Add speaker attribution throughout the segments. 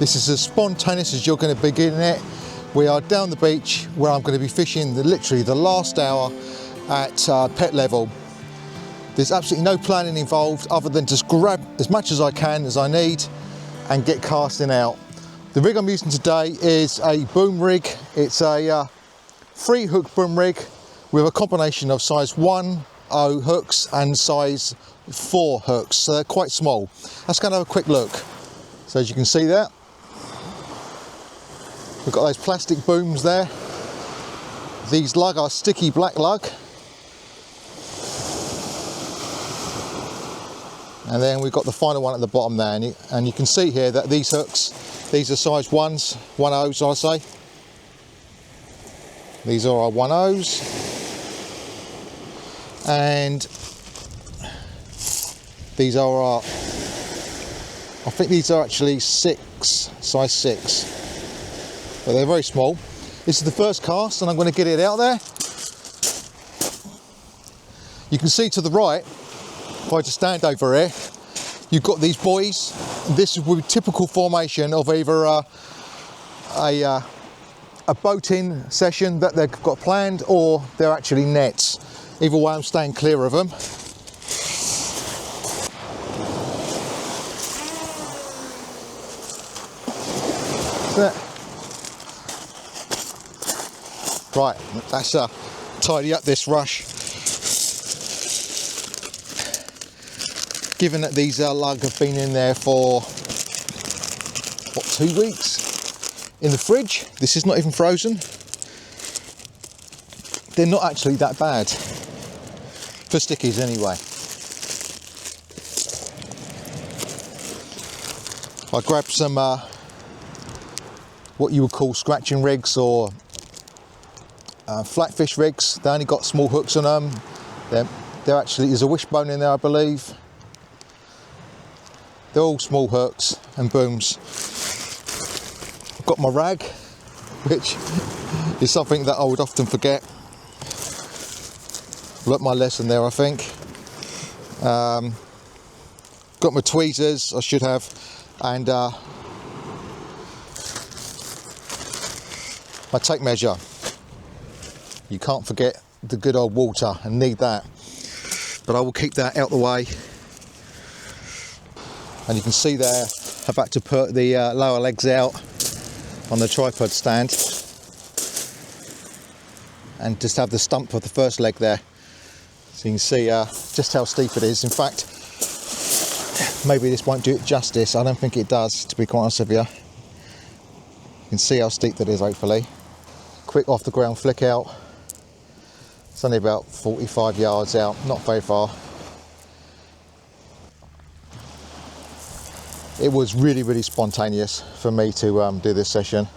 Speaker 1: This is as spontaneous as you're going to be getting it. We are down the beach where I'm going to be fishing literally the last hour at pet level. There's absolutely no planning involved other than just grab as much as I can as I need and get casting out. The rig I'm using today is a boom rig. It's a 3-hook boom rig with a combination of size 1.0 hooks and size 4 hooks, so they're quite small. Let's go and have a quick look. So as you can see there, we've got those plastic booms there. These lug are sticky black lug. And then we've got the final one at the bottom there, and you can see here that these hooks, these are size 1.0s I say. These are our 1.0s, and these are our, I think these are actually size 6, but they're very small. This is the first cast and I'm going to get it out there. You can see to the right, if I just stand over here, you've got these buoys. This is with typical formation of either a boating session that they've got planned, or they're actually nets. Either way, I'm staying clear of them. Right, that's tidy up this rush. Given that these lug have been in there for, what, 2 weeks in the fridge, this is not even frozen. They're not actually that bad, for stickies anyway. I grabbed some what you would call scratching rigs or flatfish rigs. They only got small hooks on them. They're actually, there's a wishbone in there I believe. They're all small hooks and booms. I've got my rag, which is something that I would often forget. Learnt my lesson there, I think. Got my tweezers, I should have, and my tape measure. You can't forget the good old water and need that. But I will keep that out the way. And you can see there, I've had to put the lower legs out on the tripod stand and just have the stump of the first leg there. So you can see just how steep it is. In fact, maybe this won't do it justice. I don't think it does, to be quite honest with you. You can see how steep that is, hopefully. Quick off the ground flick out. It's only about 45 yards out, not very far. It was really spontaneous for me to do this session.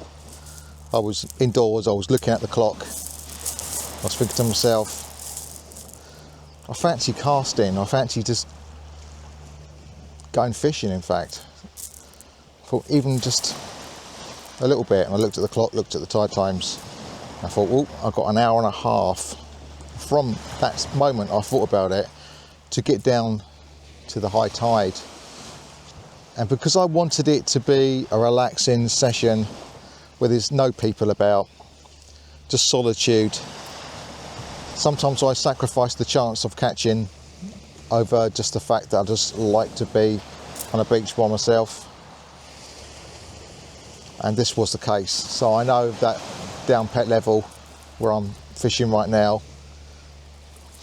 Speaker 1: I was indoors, I was looking at the clock. I was thinking to myself, I fancy casting, I fancy just going fishing, in fact. For even just a little bit. And I looked at the clock, looked at the tide times. I thought, oh, I've got an hour and a half. From that moment I thought about it, to get down to the high tide. And because I wanted it to be a relaxing session where there's no people about, just solitude, sometimes I sacrifice the chance of catching over just the fact that I just like to be on a beach by myself. And this was the case. So I know that down pet level where I'm fishing right now,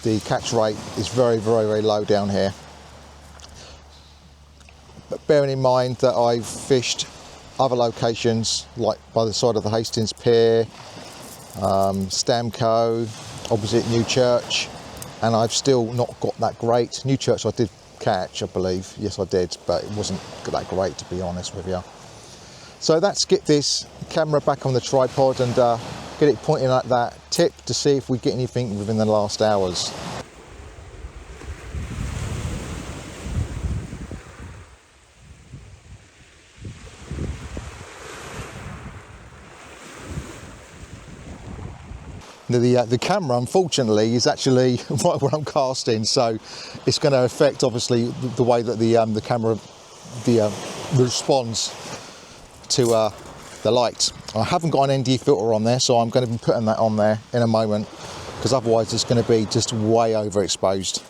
Speaker 1: the catch rate is very low down here. But bearing in mind that I've fished other locations, like by the side of the Hastings Pier, Stamco, opposite New Church, and I've still not got that great. New Church I did catch, I believe, yes I did, but it wasn't that great, to be honest with you. So let's get this camera back on the tripod and get it pointing at that tip to see if we get anything within the last hours. The camera, unfortunately, is actually right where I'm casting, so it's going to affect, obviously, the way that the camera responds. to the light. I haven't got an ND filter on there, so I'm going to be putting that on there in a moment, because otherwise it's going to be just way overexposed.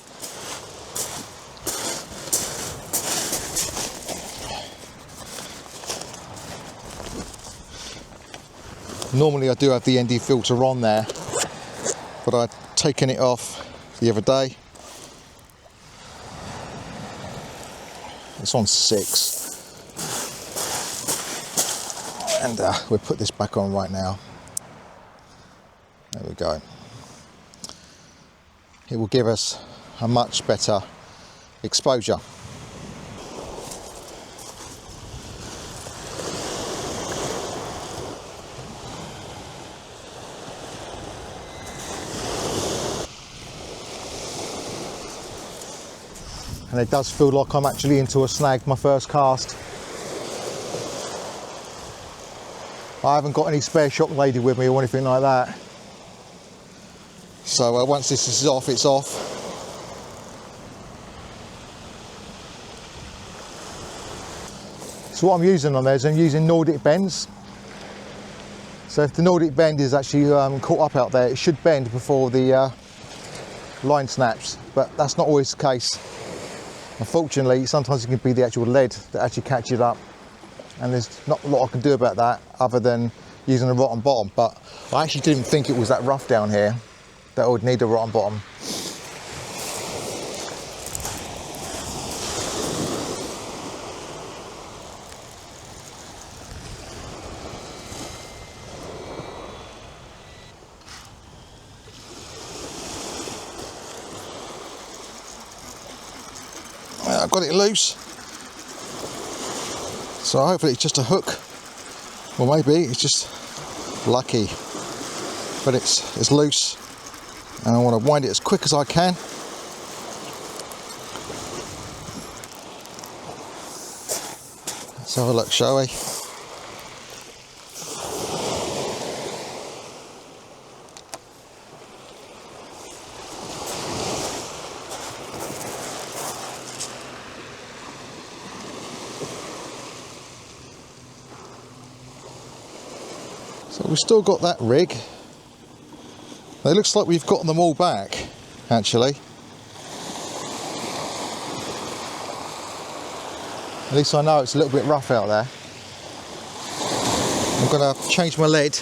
Speaker 1: Normally I do have the ND filter on there, but I'd taken it off the other day. It's on 6. And we'll put this back on right now. There we go. It will give us a much better exposure. And it does feel like I'm actually into a snag, my first cast. I haven't got any spare shock lady with me or anything like that. So once this is off, it's off. So what I'm using on there is I'm using Nordic bends. So if the Nordic bend is actually caught up out there, it should bend before the line snaps, but that's not always the case. Unfortunately, sometimes it can be the actual lead that actually catches up, and there's not a lot I can do about that other than using a rotten bottom. But I actually didn't think it was that rough down here that I would need a rotten bottom. I've got it loose, so hopefully it's just a hook, or maybe it's just lucky, but it's loose, and I want to wind it as quick as I can. Let's have a look, shall we? So we've still got that rig. It looks like we've got them all back, actually. At least I know it's a little bit rough out there. I'm going to change my lead.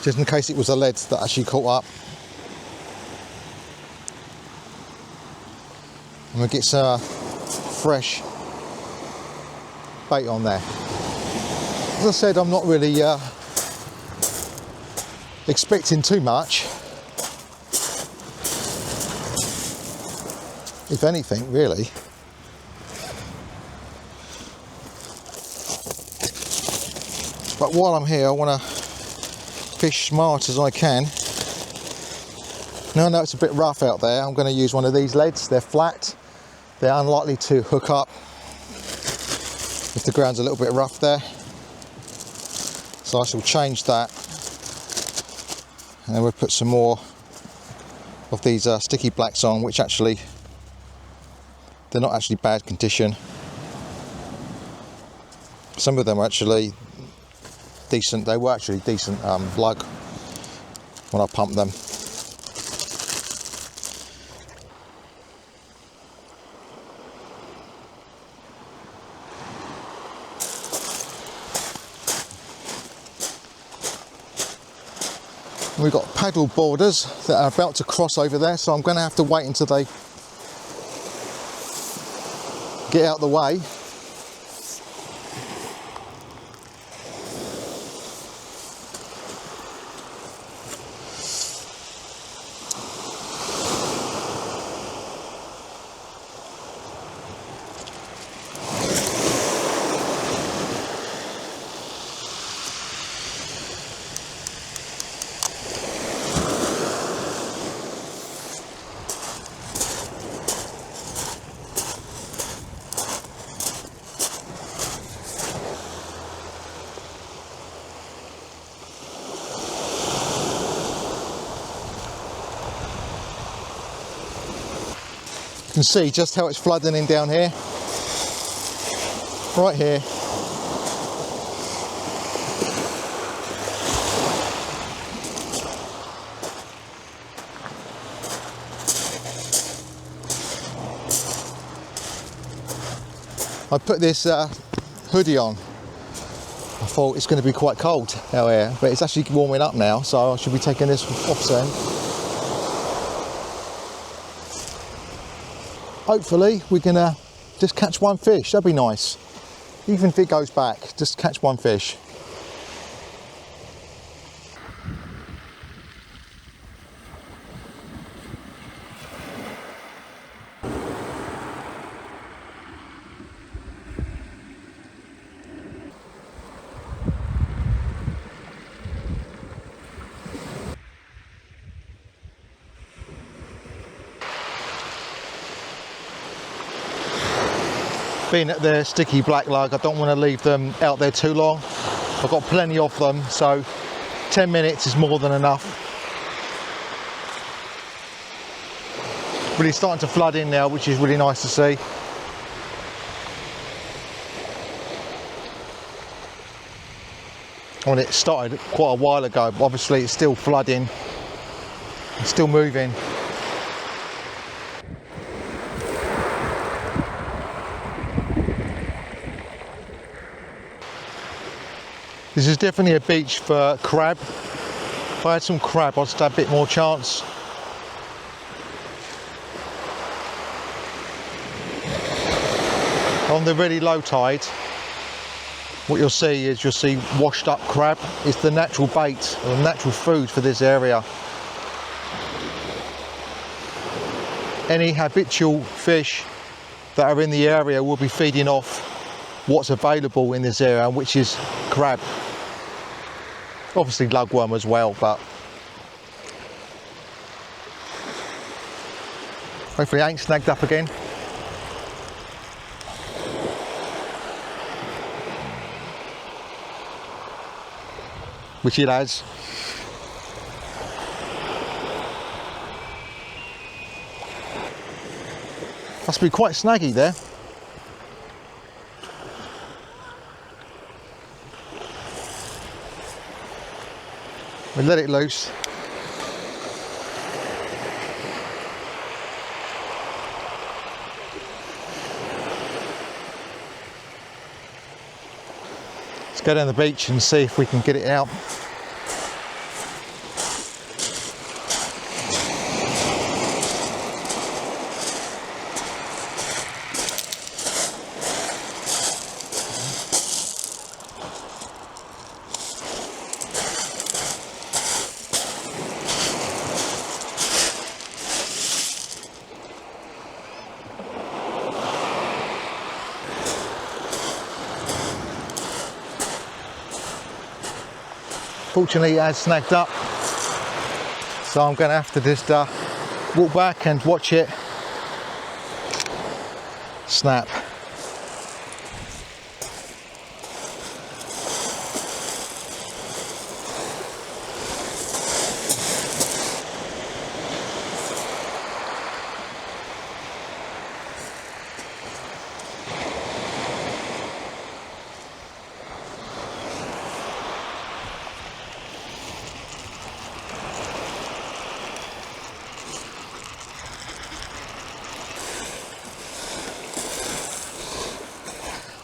Speaker 1: Just in case it was a lead that actually caught up. I'm going to get some fresh bait on there. As I said, I'm not really expecting too much, if anything, really. But while I'm here, I want to fish smart as I can. Now I know it's a bit rough out there, I'm going to use one of these leads. They're flat, they're unlikely to hook up if the ground's a little bit rough there. So I shall change that, and then we'll put some more of these sticky blacks on, which actually, they're not actually bad condition. Some of them are actually decent, they were actually decent lug when I pumped them. We've got paddle boarders that are about to cross over there, so I'm going to have to wait until they get out of the way. can see just how it's flooding in down here. Right here. I put this hoodie on. I thought it's going to be quite cold out here, but it's actually warming up now, so I should be taking this off soon. Hopefully we're going to just catch one fish. That'd be nice. Even if it goes back, just catch one fish. Being at the sticky black lug, I don't want to leave them out there too long. I've got plenty of them, so 10 minutes is more than enough. Really starting to flood in now, which is really nice to see. When it started quite a while ago, but obviously it's still flooding, it's still moving. This is definitely a beach for crab. If I had some crab, I'd just have a bit more chance. On the really low tide, what you'll see washed up crab. It's the natural bait, or natural food for this area. Any habitual fish that are in the area will be feeding off what's available in this area, which is crab. Obviously lugworm as well, but hopefully it ain't snagged up again. Which it has. Must be quite snaggy there. We let it loose. Let's go down the beach and see if we can get it out. Fortunately it has snagged up, so I'm going to have to just walk back and watch it snap.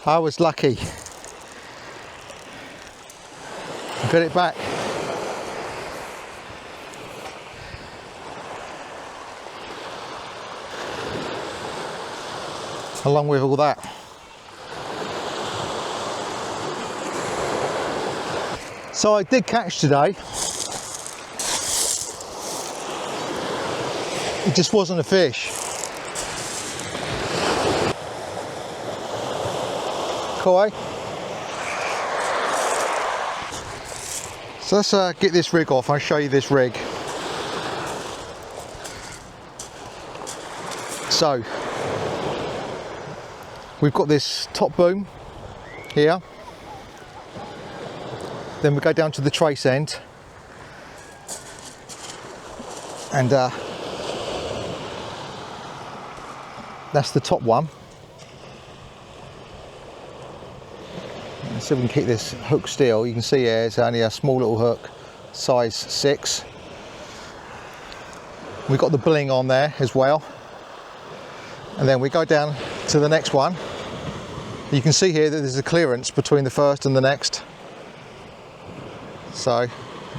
Speaker 1: I was lucky. Got it back. Along with all that. So I did catch today. It just wasn't a fish. Cool, eh? So let's get this rig off. I'll show you this rig. So we've got this top boom here. Then we go down to the trace end and that's the top one. Let's see if we can keep this hook still. You can see here it's only a small little hook, size 6. We've got the bling on there as well. And then we go down to the next one. You can see here that there's a clearance between the first and the next, so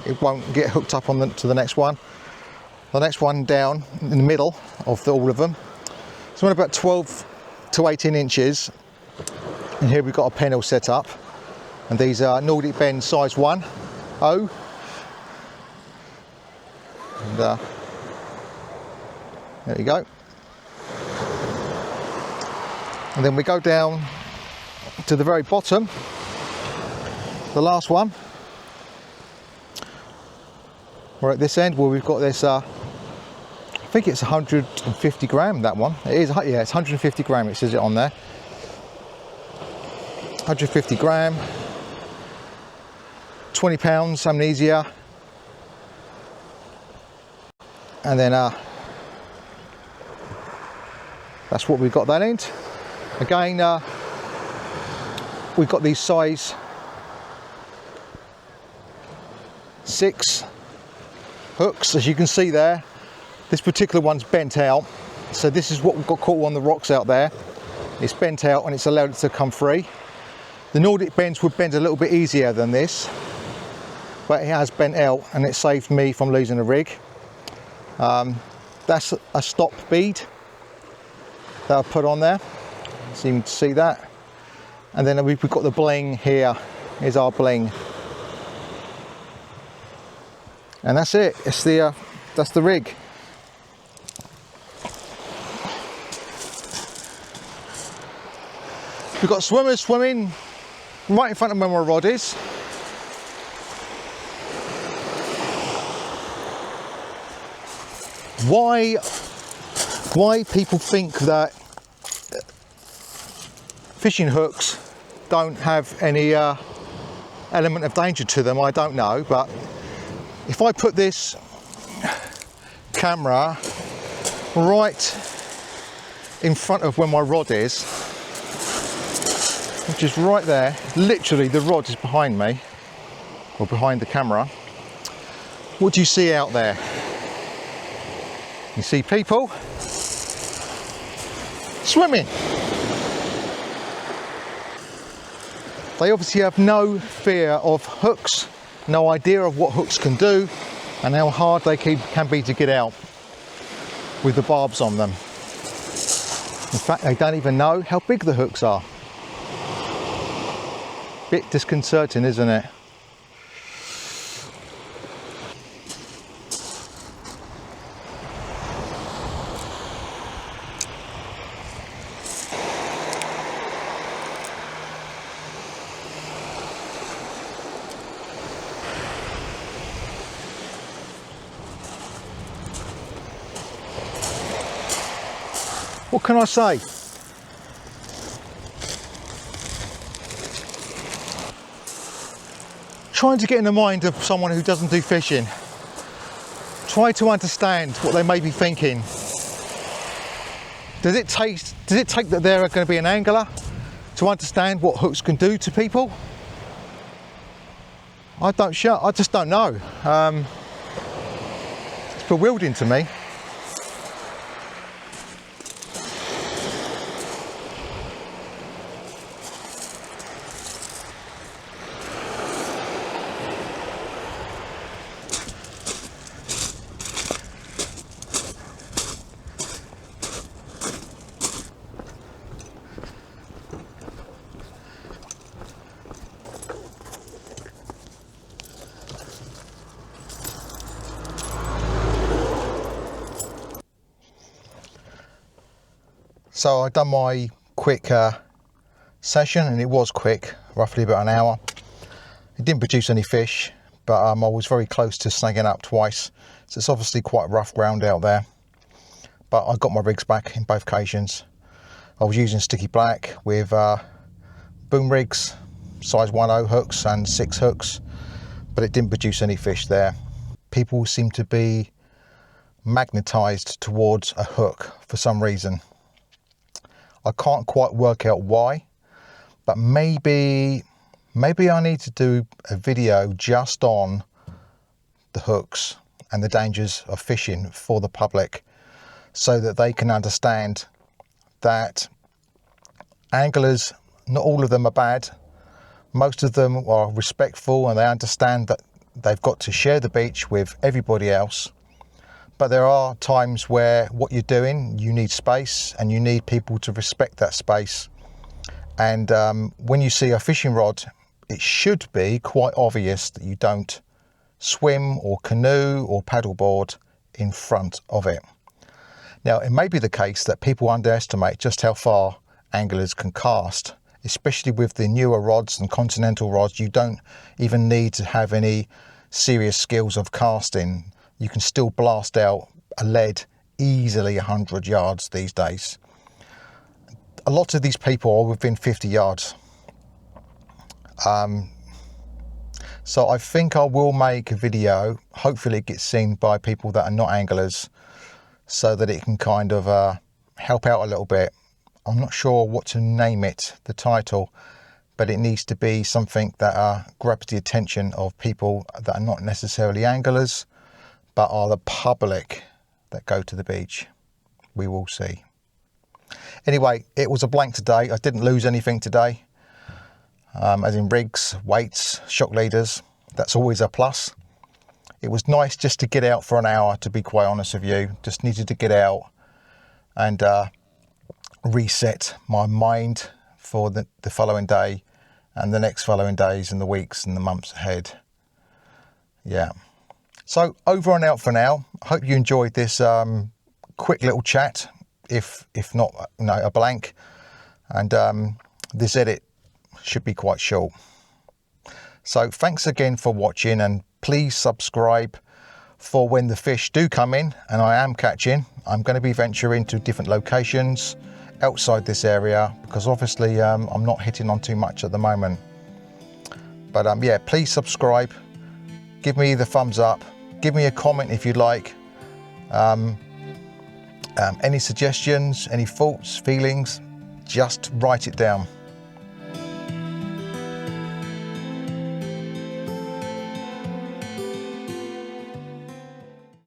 Speaker 1: it won't get hooked up on to the next one. The next one down in the middle of all of them. So we're about 12 to 18 inches. And here we've got a pennel set up. And these are Nordic Bend size 1 O. And there you go. And then we go down to the very bottom, the last one. We're at this end where we've got this, I think it's 150 gram, that one. It is, yeah, it's 150 gram, it says it on there. 150 gram, 20 pounds amnesia. And then that's what we've got that end. Again, we've got these size 6 hooks, as you can see there. This particular one's bent out, so this is what we've got caught on the rocks out there. It's bent out and it's allowed it to come free. The Nordic bends would bend a little bit easier than this, but it has bent out and it saved me from losing a rig. That's a stop bead that I put on there, so you can see that. And then we've got the bling here. Here's our bling, and that's it. It's the that's the rig. We've got swimmers swimming right in front of where my rod is. Why people think that fishing hooks don't have any element of danger to them, I don't know. But if I put this camera right in front of where my rod is, which is right there, literally the rod is behind me, or behind the camera, what do you see out there? You see people swimming. They obviously have no fear of hooks, no idea of what hooks can do, and how hard they can be to get out with the barbs on them. In fact, they don't even know how big the hooks are. Bit disconcerting, isn't it? What can I say? Trying to get in the mind of someone who doesn't do fishing. Try to understand what they may be thinking. Does it take that they're going to be an angler to understand what hooks can do to people? I just don't know. It's bewildering to me. So I've done my quick session, and it was quick, roughly about an hour. It didn't produce any fish, but I was very close to snagging up twice. So it's obviously quite rough ground out there. But I got my rigs back in both occasions. I was using sticky black with boom rigs, size 1/0 hooks and 6 hooks, but it didn't produce any fish there. People seem to be magnetised towards a hook for some reason. I can't quite work out why, but maybe I need to do a video just on the hooks and the dangers of fishing for the public, so that they can understand that anglers, not all of them are bad. Most of them are respectful and they understand that they've got to share the beach with everybody else. But there are times where what you're doing, you need space and you need people to respect that space. And when you see a fishing rod, it should be quite obvious that you don't swim or canoe or paddleboard in front of it. Now, it may be the case that people underestimate just how far anglers can cast, especially with the newer rods and continental rods. You don't even need to have any serious skills of casting. You can still blast out a lead easily 100 yards these days. A lot of these people are within 50 yards. So I think I will make a video, hopefully it gets seen by people that are not anglers, so that it can kind of help out a little bit. I'm not sure what to name it, the title, but it needs to be something that grabs the attention of people that are not necessarily anglers, but are the public that go to the beach. We will see. Anyway, it was a blank today. I didn't lose anything today, as in rigs, weights, shock leaders. That's always a plus. It was nice just to get out for an hour, to be quite honest with you. Just needed to get out and reset my mind for the following day and the next following days and the weeks and the months ahead. Yeah. So over and out for now. I hope you enjoyed this quick little chat, if not a blank. And this edit should be quite short. So thanks again for watching, and please subscribe for when the fish do come in and I am catching. I'm going to be venturing to different locations outside this area, because obviously I'm not hitting on too much at the moment. But yeah, please subscribe, give me the thumbs up, give me a comment if you'd like. Any suggestions, any thoughts, feelings, just write it down.